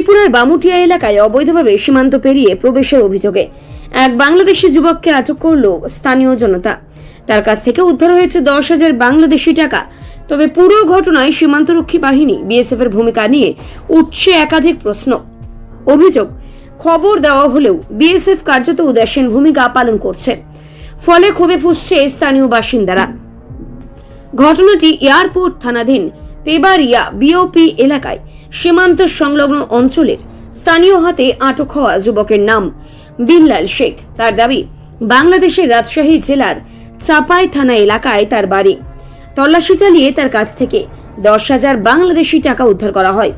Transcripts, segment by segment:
ত্রিপুরার বামুটিয়া এলাকায় অবৈধভাবে সীমান্ত পেরিয়ে প্রবেশের অভিযোগে এক বাংলাদেশি যুবককে আটক করল স্থানীয় জনতা। তার কাছ থেকে উদ্ধার হয়েছে 10,000 বাংলাদেশি টাকা। তবে পুরো ঘটনায় সীমান্তরক্ষী বাহিনী বিএসএফ এর ভূমিকা নিয়ে উঠছে একাধিক প্রশ্ন। অভিযোগ, খবর দেওয়া হলেও বিএসএফ কার্যত উদাসীন ভূমিকা পালন করছে, ফলে ক্ষোভে ফুঁসছে স্থানীয় বাসিন্দারা। ঘটনাটি এয়ারপোর্ট থানাধীন তেবারিয়া বিওপি এলাকায় সীমান্ত সংলগ্ন অঞ্চলের স্থানীয় হাতে আটক হওয়া যুবকের নাম বিল্লাল শেখ। তার দাবি, বাংলাদেশের রাজশাহী জেলার চাপাই থানা এলাকায় তার বাড়ি। তল্লাশি চালিয়ে তার কাছ থেকে 10,000 বাংলাদেশি টাকা উদ্ধার করা হয়।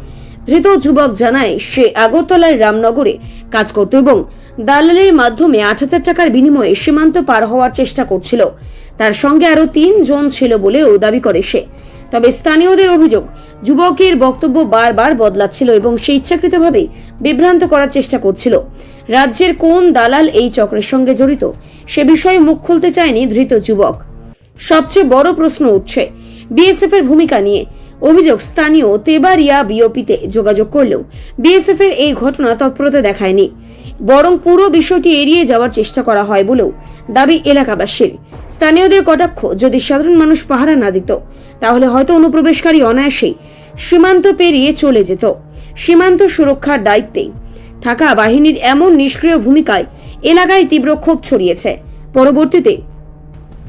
ধৃত যুবক জানায়, সে আগরতলার রামনগরে কাজ করত এবং দালালের মাধ্যমে 8,000 টাকার বিনিময়ে সীমান্ত পার হওয়ার চেষ্টা করছিল। তার সঙ্গে আরো 3 জন ছিল বলেও দাবি করে সে। তবে স্থানীয়দের অভিযোগ, যুবকের বক্তব্য বারবার বদলাচ্ছিল এবং সে ইচ্ছাকৃতভাবে বিভ্রান্ত করার চেষ্টা করছিল। রাজ্যের কোন দালাল এই চক্রের সঙ্গে জড়িত সে বিষয়ে মুখ খুলতে চায়নি ধৃত যুবক। সবচেয়ে বড় প্রশ্ন উঠছে বিএসএফ এর ভূমিকা নিয়ে। অভিযোগ, স্থানীয় তেবারিয়া বিওপিতে যোগাযোগ করলেও বিএসএফ এর এই ঘটনা তৎপরতা দেখায়নি, বরং পুরো বিষয়টি এড়িয়ে যাওয়ার চেষ্টা করা হয় বলেও দাবি এলাকাবাসীর। স্থানীয়দের কটাক্ষ, যদি সাধারণ মানুষ পাহারা না দিত তাহলে হয়তো অনুপ্রবেশকারী অনায়াসেই সীমান্ত পেরিয়ে চলে যেত। সীমান্ত সুরক্ষার দায়িত্বে থাকা বাহিনীর এমন নিষ্ক্রিয় ভূমিকায় এলাকায় তীব্র ক্ষোভ ছড়িয়েছে। পরবর্তীতে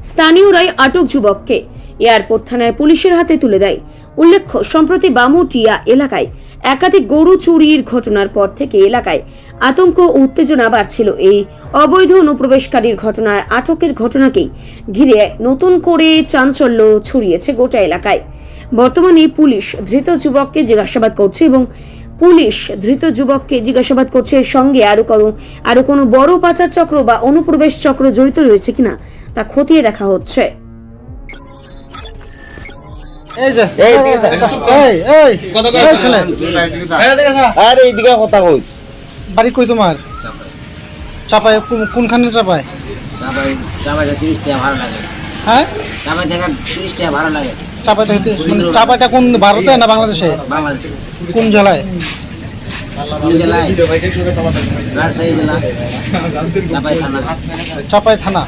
স্থানীয়রাই আটক যুবককে এয়ারপোর্ট থানার পুলিশের হাতে তুলে দেয়। উল্লেখ্য, সম্প্রতি বামুটিয়া এলাকায় একাধিক গরু চুরির ঘটনার পর থেকে এলাকায় আতঙ্ক ও উত্তেজনা বাড়ছিল। এই অবৈধ অনুপ্রবেশকারীর ঘটনার আটকের ঘটনাকেই ঘিরে নতুন করে চাঞ্চল্য ছড়িয়েছে গোটা এলাকায়। বর্তমানে পুলিশ ধৃত যুবককে জিজ্ঞাসাবাদ করছে এবং এর সঙ্গে আরো কোনো বড় পাচার চক্র বা অনুপ্রবেশ চক্র জড়িত রয়েছে কিনা তা খতিয়ে দেখা হচ্ছে। বাড়ি কই তোমার? চাপাই। কোনখানে চাপাই? চাপাই 30 টাকা ভাড়া লাগে। হ্যাঁ, চাপাই থেকে 30 টাকা ভাড়া লাগে। চাপাই থেকে চাপাইটা কোন ভারতে না বাংলাদেশে? বাংলাদেশে। কোন জেলায়? কোন জেলায়? রাজশাহী জেলা, চাপাই থানা। চাপাই থানা।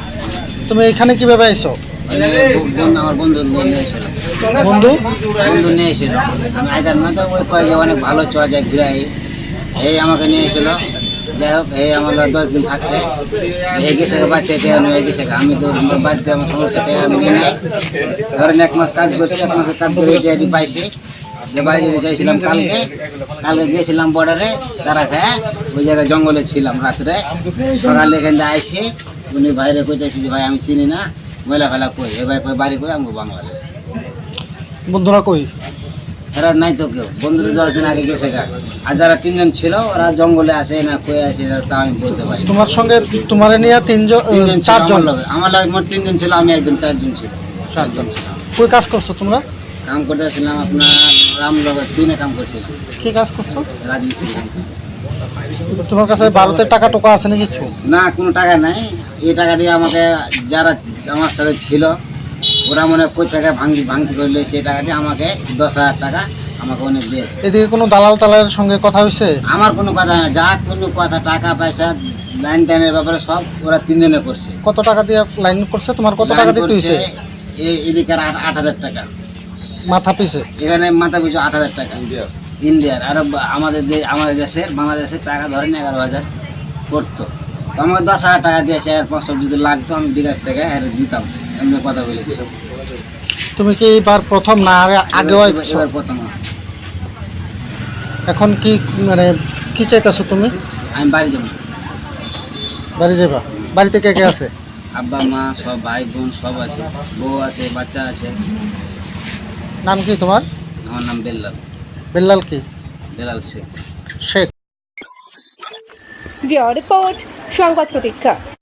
তুমি এখানে কিভাবে আইছো? আমার বন্ধু নিয়ে এসেছিল। বন্ধু নিয়ে এসেছিল। আমি আইতাম না, তো ওই কয়ে অনেক ভালো চোয়া যায় ঘুরে এই আমাকে নিয়ে এসেছিল। যাই হোক, এই আমার 10 দিন থাকছে। এই গেছে বাড়িতে টেয়া নিয়ে গেছে। আমি তো বাড়িতে আমার সমস্যা টেয়া আমি নিয়ে নেই। ধরেন 1 মাস কাজ করছি, 1 মাসের কাজ করে টেয়াটি পাইছি। যে বাড়ি যেতে চাইছিলাম কালকে গিয়েছিলাম বর্ডারে, তারা খায় ওই জায়গায় জঙ্গলে ছিলাম রাত্রে। সকালে এখান থেকে আইসি, উনি বাইরে কইতেছি যে ভাই আমি চিনি না, ময়লা ফেলা কই। এ ভাই কই বাড়ি কই? আমি বাংলাদেশ। বন্ধুরা কই? এরা নাই তো কেউ। বন্ধুরা 10 দিন আগে গেছে গা। আর যারা 3 জন ছিল ওরা জঙ্গলে আছে না কই আছে তা আমি বলতে পারি। তোমার সঙ্গে তোমার নিয়ে 4 জন? আমার লাগে মোট 3 জন ছিল, আমি একজন 4 জন ছিল। 4 জন ছিল। কই কাজ করছো তোমরা? কাম করতেছিলাম আপনার রামনগর 3-এ কাম করছিলাম। কি কাজ করছো? রাজমিস্ত্রি কাম করছিলাম। তোমার কাছে ভারতের টাকা টোকা আছে না কিছু? না, কোনো টাকা নাই। এই টাকাটি আমাকে যারা আমার সাথে ছিল ওরা মনে কই টাকা ভাঙতি করলে সেই টাকাটি আমাকে 10,000 টাকা আমাকে অনেক দিয়েছে। এদিকে কোনো দালালের সঙ্গে কথা হয়েছে? আমার কোনো কথা না, যা কোনো কথা, টাকা পয়সা লাইন টাইনের ব্যাপারে সব ওরা 3 জনে করছে। কত টাকা দিয়ে লাইন করছে? তোমার কত টাকা দিতে হয়েছে? এদিকে 8,000 টাকা মাথা পিছে। এখানে মাথা পিছু 8,000 টাকা ইন্ডিয়ার। আর আমাদের দেশের বাংলাদেশের টাকা ধরেন 11,000 করতো। তো আমাকে 10,000 টাকা দিয়েছে। 500 যদি লাগতো আমি বিকাশ থেকে দিতাম। এমনি কথা বলেছি। তুমি কি এবার প্রথম না আগেও? এবার প্রথম। এখন কি মানে কি চাইতেছো তুমি? আমি বাড়ি যাবো। বাড়ি যাবা? বাড়িতে কে কে আছে? আব্বা মা সব, ভাই বোন সব আছে, বউ আছে, বাচ্চা আছে। নাম কি তোমার? আমার নাম বেল্লাল। বেল্লাল কি? বেলাল শেখ। শেখ। রিপোর্ট সংবাদ প্রতীক্ষা।